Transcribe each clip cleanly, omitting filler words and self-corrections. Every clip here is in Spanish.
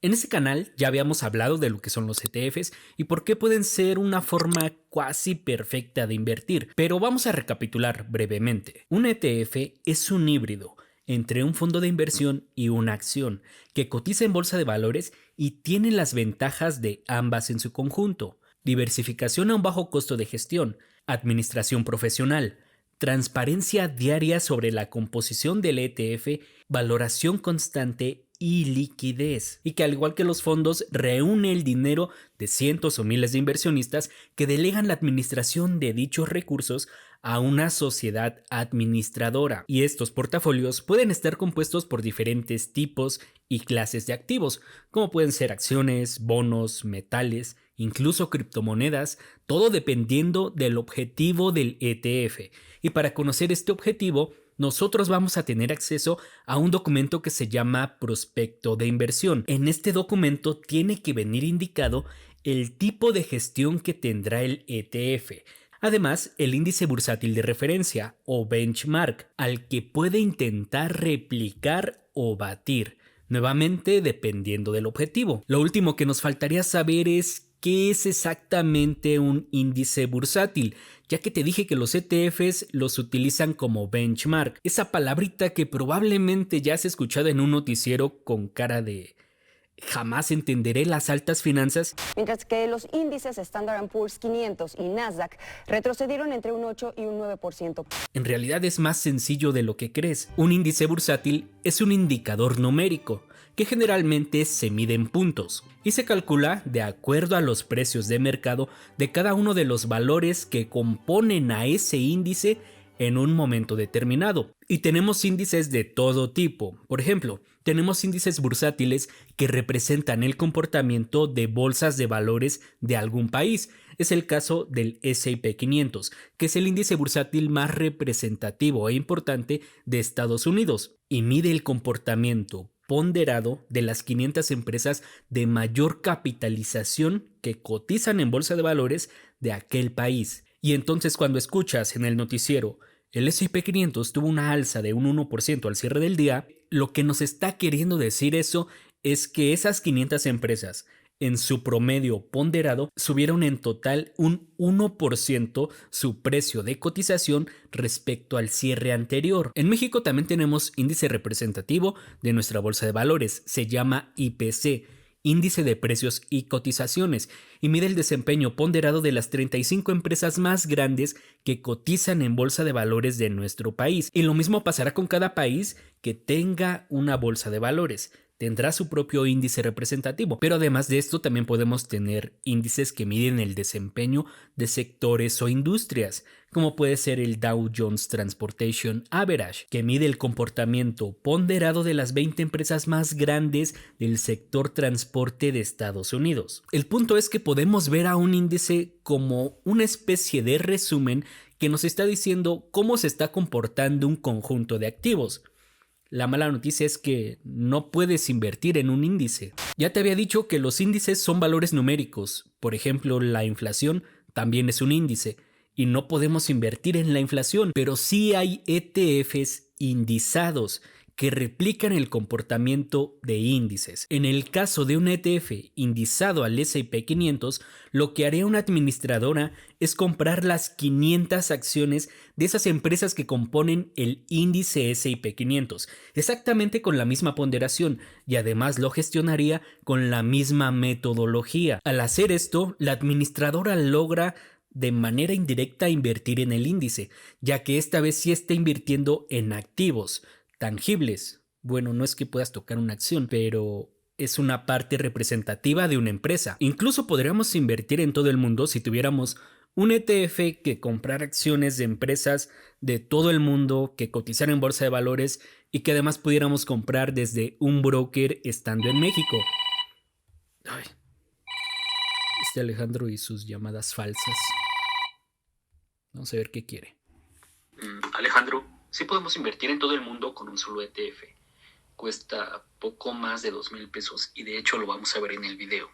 En este canal ya habíamos hablado de lo que son los ETFs y por qué pueden ser una forma casi perfecta de invertir, pero vamos a recapitular brevemente. Un ETF es un híbrido entre un fondo de inversión y una acción que cotiza en bolsa de valores y tiene las ventajas de ambas en su conjunto: diversificación a un bajo costo de gestión, administración profesional, transparencia diaria sobre la composición del ETF, valoración constante y liquidez, y que al igual que los fondos reúne el dinero de cientos o miles de inversionistas que delegan la administración de dichos recursos a una sociedad administradora. Y estos portafolios pueden estar compuestos por diferentes tipos y clases de activos, como pueden ser acciones, bonos, metales, incluso criptomonedas, todo dependiendo del objetivo del ETF. Y para conocer este objetivo, nosotros vamos a tener acceso a un documento que se llama prospecto de inversión. En este documento tiene que venir indicado el tipo de gestión que tendrá el ETF. Además, el índice bursátil de referencia o benchmark al que puede intentar replicar o batir, nuevamente dependiendo del objetivo. Lo último que nos faltaría saber es qué es exactamente un índice bursátil, ya que te dije que los ETFs los utilizan como benchmark, esa palabrita que probablemente ya has escuchado en un noticiero con cara de jamás entenderé las altas finanzas. Mientras que los índices Standard & Poor's 500 y Nasdaq retrocedieron entre un 8 y un 9%. En realidad es más sencillo de lo que crees. Un índice bursátil es un indicador numérico que generalmente se mide en puntos y se calcula de acuerdo a los precios de mercado de cada uno de los valores que componen a ese índice en un momento determinado. Y tenemos índices de todo tipo. Por ejemplo, tenemos índices bursátiles que representan el comportamiento de bolsas de valores de algún país. Es el caso del S&P 500, que es el índice bursátil más representativo e importante de Estados Unidos y mide el comportamiento ponderado de las 500 empresas de mayor capitalización que cotizan en bolsa de valores de aquel país. Y entonces cuando escuchas en el noticiero el S&P 500 tuvo una alza de un 1% al cierre del día, lo que nos está queriendo decir eso es que esas 500 empresas en su promedio ponderado subieron en total un 1% su precio de cotización respecto al cierre anterior. En México también tenemos índice representativo de nuestra bolsa de valores, se llama IPC, Índice de Precios y Cotizaciones, y mide el desempeño ponderado de las 35 empresas más grandes que cotizan en bolsa de valores de nuestro país. Y lo mismo pasará con cada país que tenga una bolsa de valores. Tendrá su propio índice representativo, pero además de esto también podemos tener índices que miden el desempeño de sectores o industrias, como puede ser el Dow Jones Transportation Average, que mide el comportamiento ponderado de las 20 empresas más grandes del sector transporte de Estados Unidos. El punto es que podemos ver a un índice como una especie de resumen que nos está diciendo cómo se está comportando un conjunto de activos. La mala noticia es que no puedes invertir en un índice. Ya te había dicho que los índices son valores numéricos. Por ejemplo, la inflación también es un índice y no podemos invertir en la inflación, pero sí hay ETFs indizados que replican el comportamiento de índices. En el caso de un ETF indizado al S&P 500, lo que haría una administradora es comprar las 500 acciones de esas empresas que componen el índice S&P 500, exactamente con la misma ponderación, y además lo gestionaría con la misma metodología. Al hacer esto, la administradora logra de manera indirecta invertir en el índice, ya que esta vez sí está invirtiendo en activos tangibles. Bueno, no es que puedas tocar una acción, pero es una parte representativa de una empresa. Incluso podríamos invertir en todo el mundo si tuviéramos un ETF que comprara acciones de empresas de todo el mundo que cotizaran en bolsa de valores y que además pudiéramos comprar desde un broker estando en México. Ay, este Alejandro y sus llamadas falsas. Vamos a ver qué quiere. Alejandro, sí podemos invertir en todo el mundo con un solo ETF. Cuesta poco más de 2,000 pesos y de hecho lo vamos a ver en el video.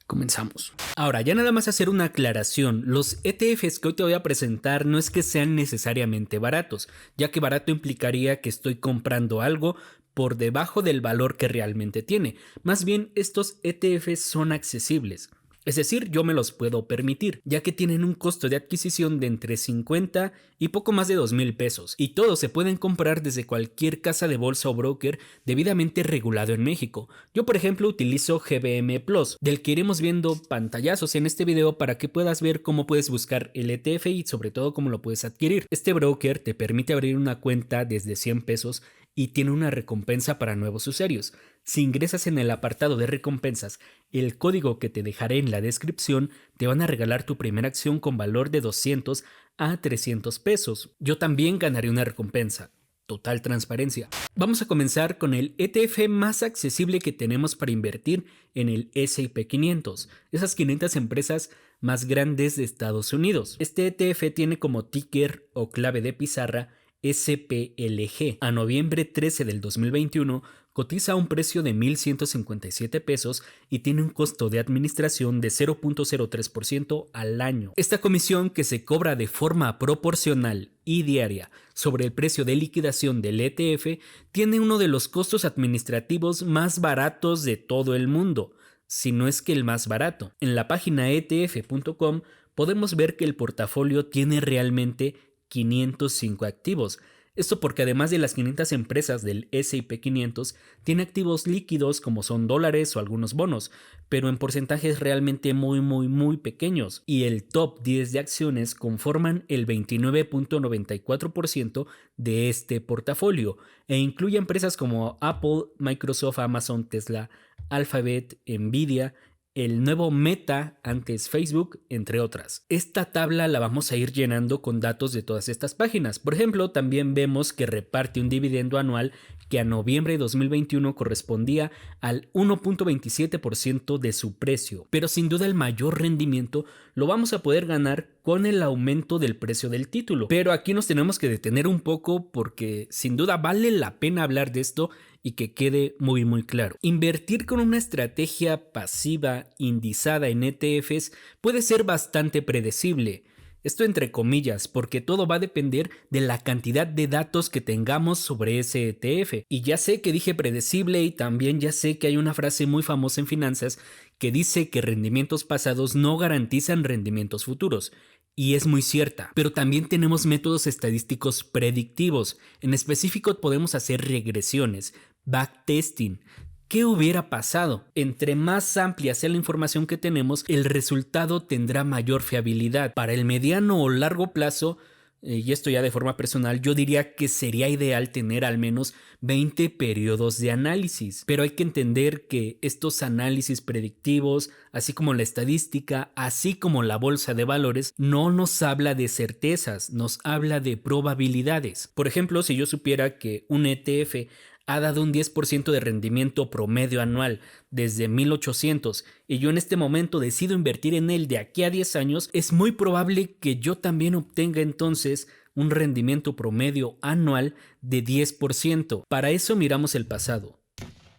Comenzamos. Ahora, ya nada más hacer una aclaración. Los ETFs que hoy te voy a presentar no es que sean necesariamente baratos, ya que barato implicaría que estoy comprando algo por debajo del valor que realmente tiene. Más bien, estos ETFs son accesibles. Es decir, yo me los puedo permitir, ya que tienen un costo de adquisición de entre 50 y poco más de 2,000 pesos, y todos se pueden comprar desde cualquier casa de bolsa o broker debidamente regulado en México. Yo, por ejemplo, utilizo GBM Plus, del que iremos viendo pantallazos en este video para que puedas ver cómo puedes buscar el ETF y sobre todo cómo lo puedes adquirir. Este broker te permite abrir una cuenta desde 100 pesos y tiene una recompensa para nuevos usuarios. Si ingresas en el apartado de recompensas el código que te dejaré en la descripción, te van a regalar tu primera acción con valor de 200 a 300 pesos. Yo también ganaré una recompensa. Total transparencia. Vamos a comenzar con el ETF más accesible que tenemos para invertir en el S&P 500, esas 500 empresas más grandes de Estados Unidos. Este ETF tiene como ticker o clave de pizarra SPLG. A noviembre 13 del 2021 cotiza a un precio de 1,157 pesos y tiene un costo de administración de 0.03% al año. Esta comisión, que se cobra de forma proporcional y diaria sobre el precio de liquidación del ETF, tiene uno de los costos administrativos más baratos de todo el mundo, si no es que el más barato. En la página etf.com podemos ver que el portafolio tiene realmente 505 activos. Esto porque además de las 500 empresas del S&P 500, tiene activos líquidos como son dólares o algunos bonos, pero en porcentajes realmente muy pequeños, y el top 10 de acciones conforman el 29.94% de este portafolio e incluye empresas como Apple, Microsoft, Amazon, Tesla, Alphabet, Nvidia, el nuevo Meta, antes Facebook, entre otras. Esta tabla la vamos a ir llenando con datos de todas estas páginas. Por ejemplo, también vemos que reparte un dividendo anual que a noviembre de 2021 correspondía al 1.27% de su precio. Pero sin duda el mayor rendimiento lo vamos a poder ganar con el aumento del precio del título. Pero aquí nos tenemos que detener un poco porque sin duda vale la pena hablar de esto y que quede muy claro. Invertir con una estrategia pasiva indizada en ETFs puede ser bastante predecible. Esto entre comillas, porque todo va a depender de la cantidad de datos que tengamos sobre ese ETF. Y ya sé que dije predecible y también ya sé que hay una frase muy famosa en finanzas que dice que rendimientos pasados no garantizan rendimientos futuros. Y es muy cierta, pero también tenemos métodos estadísticos predictivos. En específico podemos hacer regresiones, backtesting. ¿Qué hubiera pasado? Entre más amplia sea la información que tenemos, el resultado tendrá mayor fiabilidad. Para el mediano o largo plazo, y esto ya de forma personal, yo diría que sería ideal tener al menos 20 periodos de análisis. Pero hay que entender que estos análisis predictivos, así como la estadística, así como la bolsa de valores, no nos habla de certezas, nos habla de probabilidades. Por ejemplo, si yo supiera que un ETF ha dado un 10% de rendimiento promedio anual desde 1800 y yo en este momento decido invertir en él de aquí a 10 años, es muy probable que yo también obtenga entonces un rendimiento promedio anual de 10%. Para eso miramos el pasado.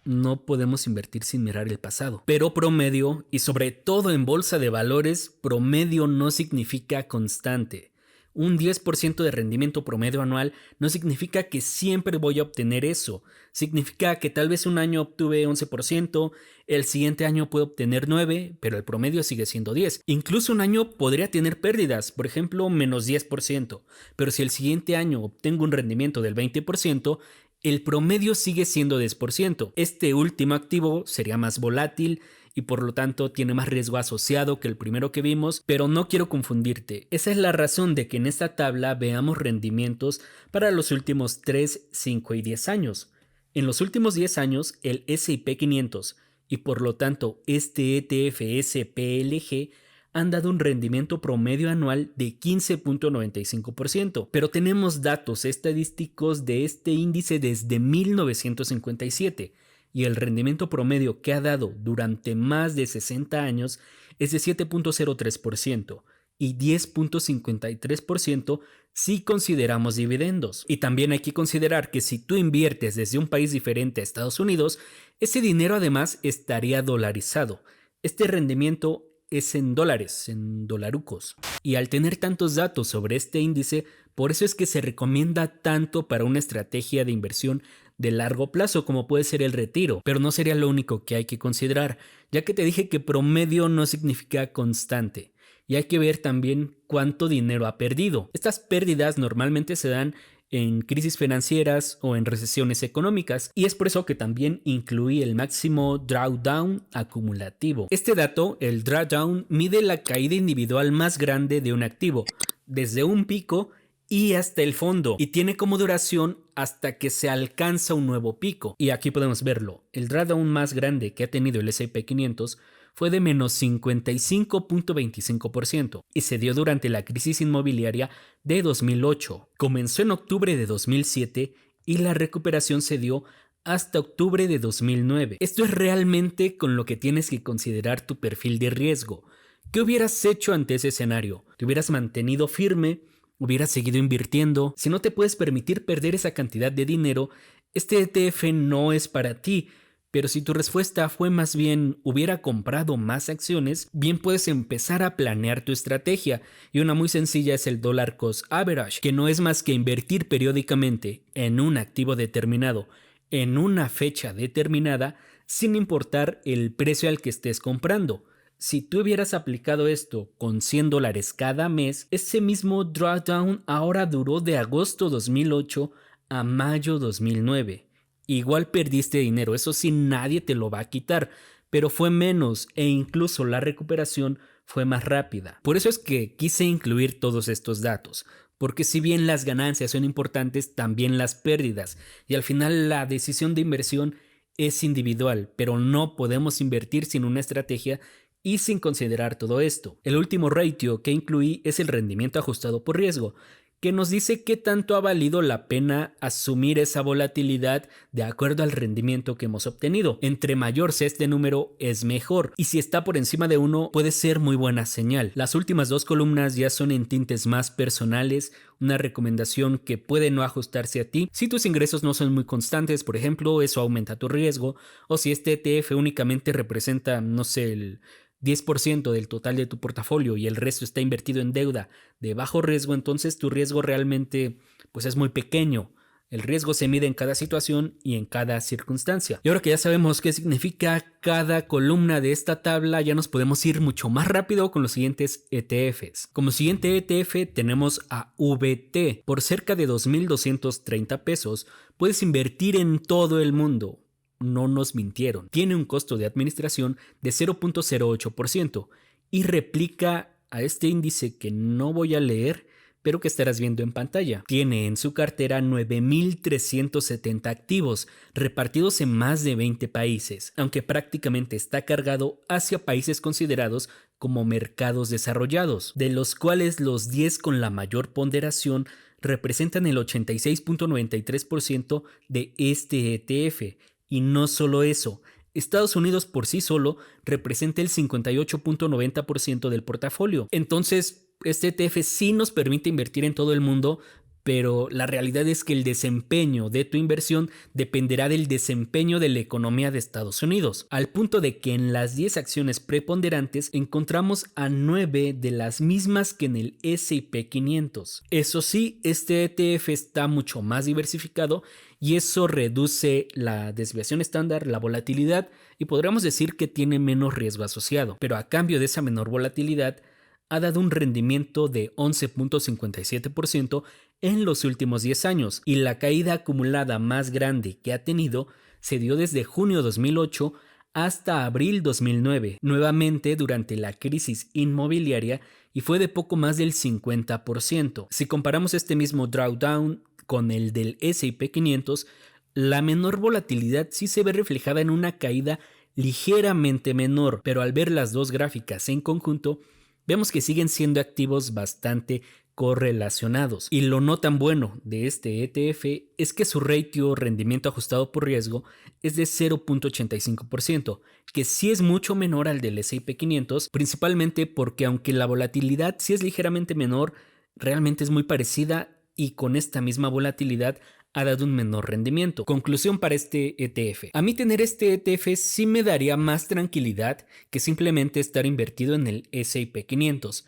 No podemos invertir sin mirar el pasado. Pero promedio, y sobre todo en bolsa de valores, promedio no significa constante. Un 10% de rendimiento promedio anual no significa que siempre voy a obtener eso. Significa que tal vez un año obtuve 11%, el siguiente año puedo obtener 9%, pero el promedio sigue siendo 10%. Incluso un año podría tener pérdidas, por ejemplo, menos 10%, pero si el siguiente año obtengo un rendimiento del 20%, el promedio sigue siendo 10%. Este último activo sería más volátil y por lo tanto tiene más riesgo asociado que el primero que vimos, pero no quiero confundirte. Esa es la razón de que en esta tabla veamos rendimientos para los últimos 3, 5 y 10 años. En los últimos 10 años, el S&P 500 y por lo tanto este ETF SPLG han dado un rendimiento promedio anual de 15.95%, pero tenemos datos estadísticos de este índice desde 1957 y el rendimiento promedio que ha dado durante más de 60 años es de 7.03% y 10.53% si consideramos dividendos. Y también hay que considerar que si tú inviertes desde un país diferente a Estados Unidos, ese dinero además estaría dolarizado. Este rendimiento es en dólares, en dolarucos. Y al tener tantos datos sobre este índice, por eso es que se recomienda tanto para una estrategia de inversión de largo plazo, como puede ser el retiro, pero no sería lo único que hay que considerar, ya que te dije que promedio no significa constante. Y hay que ver también cuánto dinero ha perdido. Estas pérdidas normalmente se dan en crisis financieras o en recesiones económicas, y es por eso que también incluí el máximo drawdown acumulativo. Este dato, el drawdown, mide la caída individual más grande de un activo, desde un pico y hasta el fondo, y tiene como duración hasta que se alcanza un nuevo pico. Y aquí podemos verlo. El drawdown más grande que ha tenido el S&P 500 fue de menos 55.25% y se dio durante la crisis inmobiliaria de 2008. Comenzó en octubre de 2007 y la recuperación se dio hasta octubre de 2009. Esto es realmente con lo que tienes que considerar tu perfil de riesgo. ¿Qué hubieras hecho ante ese escenario? ¿Te hubieras mantenido firme? ¿Hubieras seguido invirtiendo? Si no te puedes permitir perder esa cantidad de dinero, este ETF no es para ti. Pero si tu respuesta fue más bien hubiera comprado más acciones, bien puedes empezar a planear tu estrategia. Y una muy sencilla es el Dollar Cost Average, que no es más que invertir periódicamente en un activo determinado, en una fecha determinada, sin importar el precio al que estés comprando. Si tú hubieras aplicado esto con $100 cada mes, ese mismo drawdown ahora duró de agosto 2008 a mayo 2009. Igual perdiste dinero, eso sí nadie te lo va a quitar, pero fue menos e incluso la recuperación fue más rápida. Por eso es que quise incluir todos estos datos, porque si bien las ganancias son importantes, también las pérdidas, y al final la decisión de inversión es individual, pero no podemos invertir sin una estrategia y sin considerar todo esto. El último ratio que incluí es el rendimiento ajustado por riesgo, que nos dice qué tanto ha valido la pena asumir esa volatilidad de acuerdo al rendimiento que hemos obtenido. Entre mayor sea este número es mejor, y si está por encima de 1 puede ser muy buena señal. Las últimas 2 columnas ya son en tintes más personales, una recomendación que puede no ajustarse a ti. Si tus ingresos no son muy constantes, por ejemplo, eso aumenta tu riesgo, o si este ETF únicamente representa, no sé, el 10% del total de tu portafolio y el resto está invertido en deuda de bajo riesgo, entonces tu riesgo realmente pues es muy pequeño. El riesgo se mide en cada situación y en cada circunstancia. Y ahora que ya sabemos qué significa cada columna de esta tabla, ya nos podemos ir mucho más rápido con los siguientes ETFs. Como siguiente ETF tenemos a VT. Por cerca de 2.230 pesos puedes invertir en todo el mundo. No nos mintieron. Tiene un costo de administración de 0.08% y replica a este índice que no voy a leer, pero que estarás viendo en pantalla. Tiene en su cartera 9.370 activos repartidos en más de 20 países, aunque prácticamente está cargado hacia países considerados como mercados desarrollados, de los cuales los 10 con la mayor ponderación representan el 86.93% de este ETF. Y no solo eso, Estados Unidos por sí solo representa el 58.90% del portafolio. Entonces, este ETF sí nos permite invertir en todo el mundo, pero la realidad es que el desempeño de tu inversión dependerá del desempeño de la economía de Estados Unidos, al punto de que en las 10 acciones preponderantes encontramos a 9 de las mismas que en el S&P 500. Eso sí, este ETF está mucho más diversificado y eso reduce la desviación estándar, la volatilidad, y podríamos decir que tiene menos riesgo asociado, pero a cambio de esa menor volatilidad ha dado un rendimiento de 11.57% en los últimos 10 años, y la caída acumulada más grande que ha tenido se dio desde junio 2008 hasta abril 2009, nuevamente durante la crisis inmobiliaria, y fue de poco más del 50%. Si comparamos este mismo drawdown con el del S&P 500, la menor volatilidad sí se ve reflejada en una caída ligeramente menor, pero al ver las dos gráficas en conjunto, vemos que siguen siendo activos bastante correlacionados. Y lo no tan bueno de este ETF es que su ratio rendimiento ajustado por riesgo es de 0.85%, que sí es mucho menor al del S&P 500, principalmente porque aunque la volatilidad sí es ligeramente menor, realmente es muy parecida y con esta misma volatilidad ha dado un menor rendimiento. Conclusión para este ETF. A mí tener este ETF sí me daría más tranquilidad que simplemente estar invertido en el S&P 500,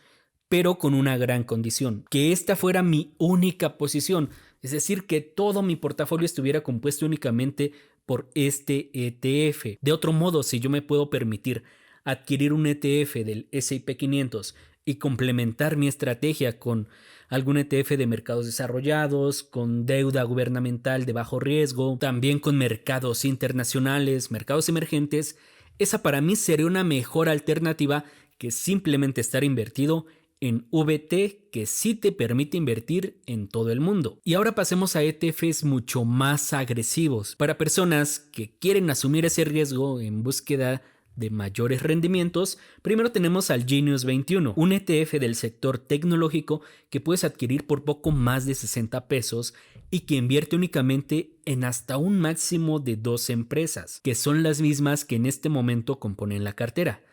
pero con una gran condición, que esta fuera mi única posición, Es decir, que todo mi portafolio estuviera compuesto únicamente por este ETF. De otro modo, si yo me puedo permitir adquirir un ETF del S&P 500 y complementar mi estrategia con algún ETF de mercados desarrollados, con deuda gubernamental de bajo riesgo, también con mercados internacionales, mercados emergentes, esa para mí sería una mejor alternativa que simplemente estar invertido en VT, que sí te permite invertir en todo el mundo. Y ahora pasemos a ETFs mucho más agresivos, para personas que quieren asumir ese riesgo en búsqueda de mayores rendimientos. Primero tenemos al Genius 21, un ETF del sector tecnológico que puedes adquirir por poco más de 60 pesos y que invierte únicamente en hasta un máximo de 12 empresas, que son las mismas que en este momento componen la cartera.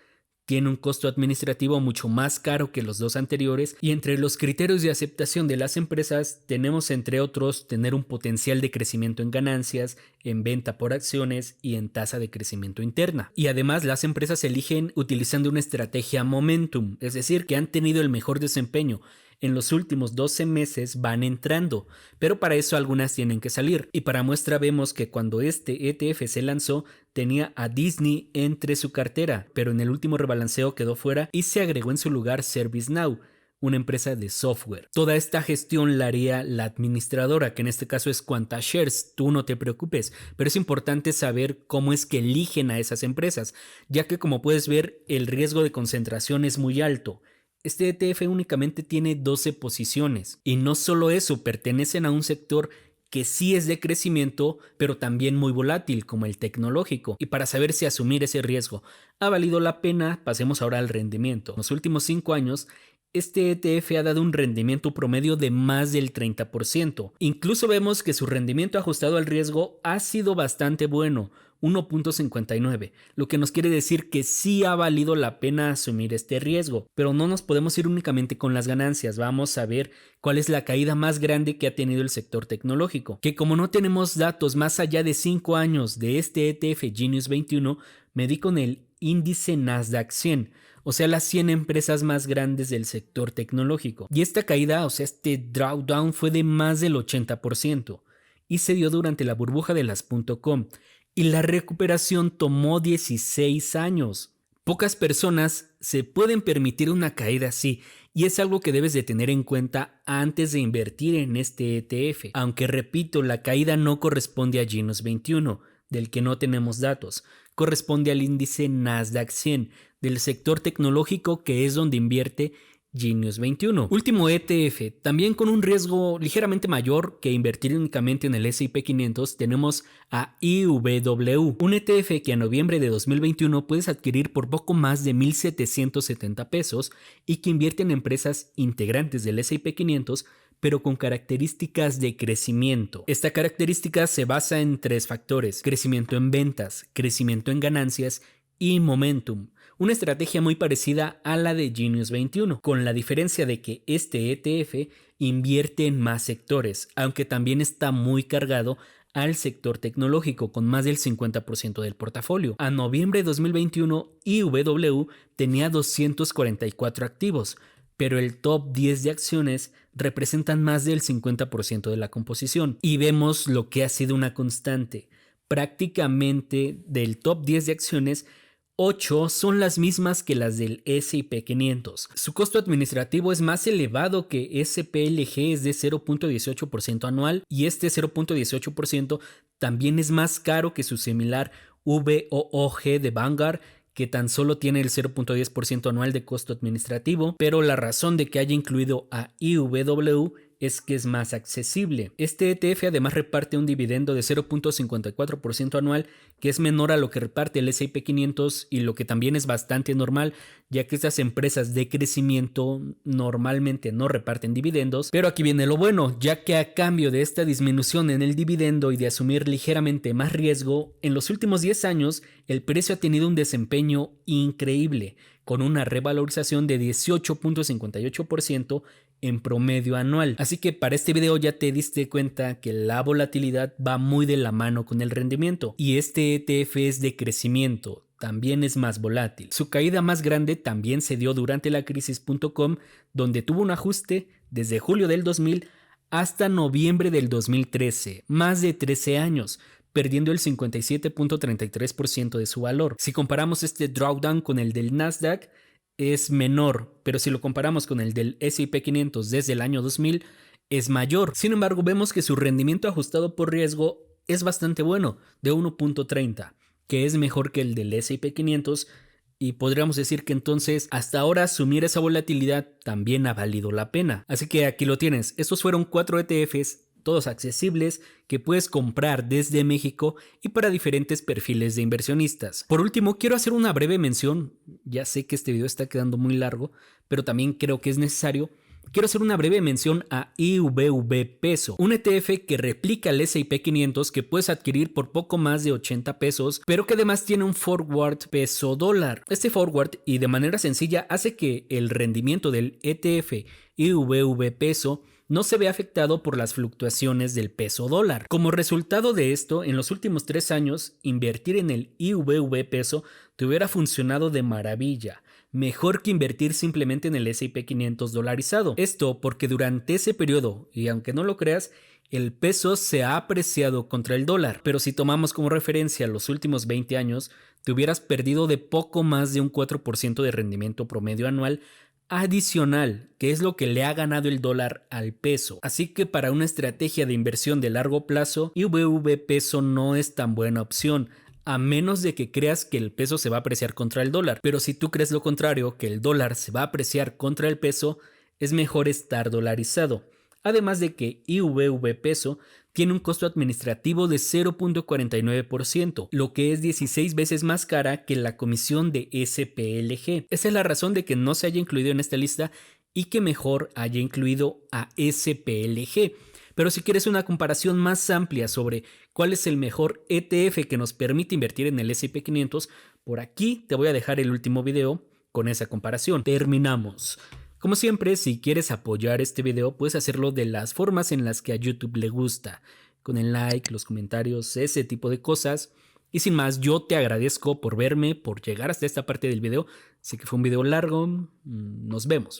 Tiene un costo administrativo mucho más caro que los dos anteriores y entre los criterios de aceptación de las empresas tenemos entre otros tener un potencial de crecimiento en ganancias, en venta por acciones y en tasa de crecimiento interna. Y además las empresas se eligen utilizando una estrategia momentum, es decir, que han tenido el mejor desempeño. En los últimos 12 meses van entrando, pero para eso algunas tienen que salir. Y para muestra vemos que cuando este ETF se lanzó tenía a Disney entre su cartera, pero en el último rebalanceo quedó fuera y se agregó en su lugar ServiceNow, una empresa de software. Toda esta gestión la haría la administradora, que en este caso es QuantaShares. Tú no te preocupes, pero es importante saber cómo es que eligen a esas empresas, ya que como puedes ver el riesgo de concentración es muy alto. Este ETF únicamente tiene 12 posiciones y no solo eso, pertenecen a un sector que sí es de crecimiento, pero también muy volátil como el tecnológico. Y para saber si asumir ese riesgo ha valido la pena, pasemos ahora al rendimiento. En los últimos 5 años, este ETF ha dado un rendimiento promedio de más del 30%. Incluso vemos que su rendimiento ajustado al riesgo ha sido bastante bueno, 1.59, lo que nos quiere decir que sí ha valido la pena asumir este riesgo. Pero no nos podemos ir únicamente con las ganancias, vamos a ver cuál es la caída más grande que ha tenido el sector tecnológico, que como no tenemos datos más allá de 5 años de este ETF Genius 21, me di con el índice Nasdaq 100, o sea, las 100 empresas más grandes del sector tecnológico. Y esta caída, o sea, este drawdown fue de más del 80% y se dio durante la burbuja de las .com. Y la recuperación tomó 16 años. Pocas personas se pueden permitir una caída así y es algo que debes de tener en cuenta antes de invertir en este ETF. Aunque repito, la caída no corresponde a Genius 21, del que no tenemos datos. Corresponde al índice Nasdaq 100 del sector tecnológico, que es donde invierte Genius 21. Último ETF, también con un riesgo ligeramente mayor que invertir únicamente en el S&P 500, tenemos a IWW, un ETF que a noviembre de 2021 puedes adquirir por poco más de 1,770 pesos y que invierte en empresas integrantes del S&P 500, pero con características de crecimiento. Esta característica se basa en 3 factores: crecimiento en ventas, crecimiento en ganancias y momentum. Una estrategia muy parecida a la de Genius 21, con la diferencia de que este ETF invierte en más sectores, aunque también está muy cargado al sector tecnológico con más del 50% del portafolio. A noviembre de 2021, IWW tenía 244 activos, pero el top 10 de acciones representan más del 50% de la composición. Y vemos lo que ha sido una constante. Prácticamente del top 10 de acciones, 8 son las mismas que las del S&P 500. Su costo administrativo es más elevado que SPLG, es de 0.18% anual, y este 0.18% también es más caro que su similar VOOG de Vanguard, que tan solo tiene el 0.10% anual de costo administrativo, pero la razón de que haya incluido a IWW es que es más accesible. Este ETF además reparte un dividendo de 0.54% anual, que es menor a lo que reparte el S&P 500 y lo que también es bastante normal, ya que estas empresas de crecimiento normalmente no reparten dividendos. Pero aquí viene lo bueno, ya que a cambio de esta disminución en el dividendo y de asumir ligeramente más riesgo, en los últimos 10 años el precio ha tenido un desempeño increíble, con una revalorización de 18.58% en promedio anual. Así que para este video ya te diste cuenta que la volatilidad va muy de la mano con el rendimiento, y este ETF es de crecimiento, también es más volátil. Su caída más grande también se dio durante la crisis .com, donde tuvo un ajuste desde julio del 2000 hasta noviembre del 2013, más de 13 años, perdiendo el 57.33% de su valor. Si comparamos este drawdown con el del Nasdaq, es menor, pero si lo comparamos con el del S&P 500 desde el año 2000, es mayor. Sin embargo, vemos que su rendimiento ajustado por riesgo es bastante bueno, de 1.30, que es mejor que el del S&P 500, y podríamos decir que entonces hasta ahora asumir esa volatilidad también ha valido la pena. Así que aquí lo tienes. Estos fueron 4 ETFs, todos accesibles, que puedes comprar desde México y para diferentes perfiles de inversionistas. Por último, quiero hacer una breve mención. Ya sé que este video está quedando muy largo, pero también creo que es necesario. Quiero hacer una breve mención a IVV Peso, un ETF que replica el S&P 500 que puedes adquirir por poco más de 80 pesos, pero que además tiene un forward peso dólar. Este forward, y de manera sencilla, hace que el rendimiento del ETF IVV Peso no se ve afectado por las fluctuaciones del peso dólar. Como resultado de esto, en los últimos 3 años, invertir en el IVV Peso te hubiera funcionado de maravilla. Mejor que invertir simplemente en el S&P 500 dolarizado. Esto porque durante ese periodo, y aunque no lo creas, el peso se ha apreciado contra el dólar. Pero si tomamos como referencia los últimos 20 años, te hubieras perdido de poco más de un 4% de rendimiento promedio anual adicional, que es lo que le ha ganado el dólar al peso. Así que para una estrategia de inversión de largo plazo, IVV Peso no es tan buena opción, a menos de que creas que el peso se va a apreciar contra el dólar. Pero si tú crees lo contrario, que el dólar se va a apreciar contra el peso, es mejor estar dolarizado. Además de que IVV Peso tiene un costo administrativo de 0.49%, lo que es 16 veces más cara que la comisión de SPLG. Esa es la razón de que no se haya incluido en esta lista y que mejor haya incluido a SPLG. Pero si quieres una comparación más amplia sobre cuál es el mejor ETF que nos permite invertir en el S&P 500, por aquí te voy a dejar el último video con esa comparación. Terminamos. Como siempre, si quieres apoyar este video, puedes hacerlo de las formas en las que a YouTube le gusta, con el like, los comentarios, ese tipo de cosas. Y sin más, yo te agradezco por verme, por llegar hasta esta parte del video. Sé que fue un video largo. Nos vemos.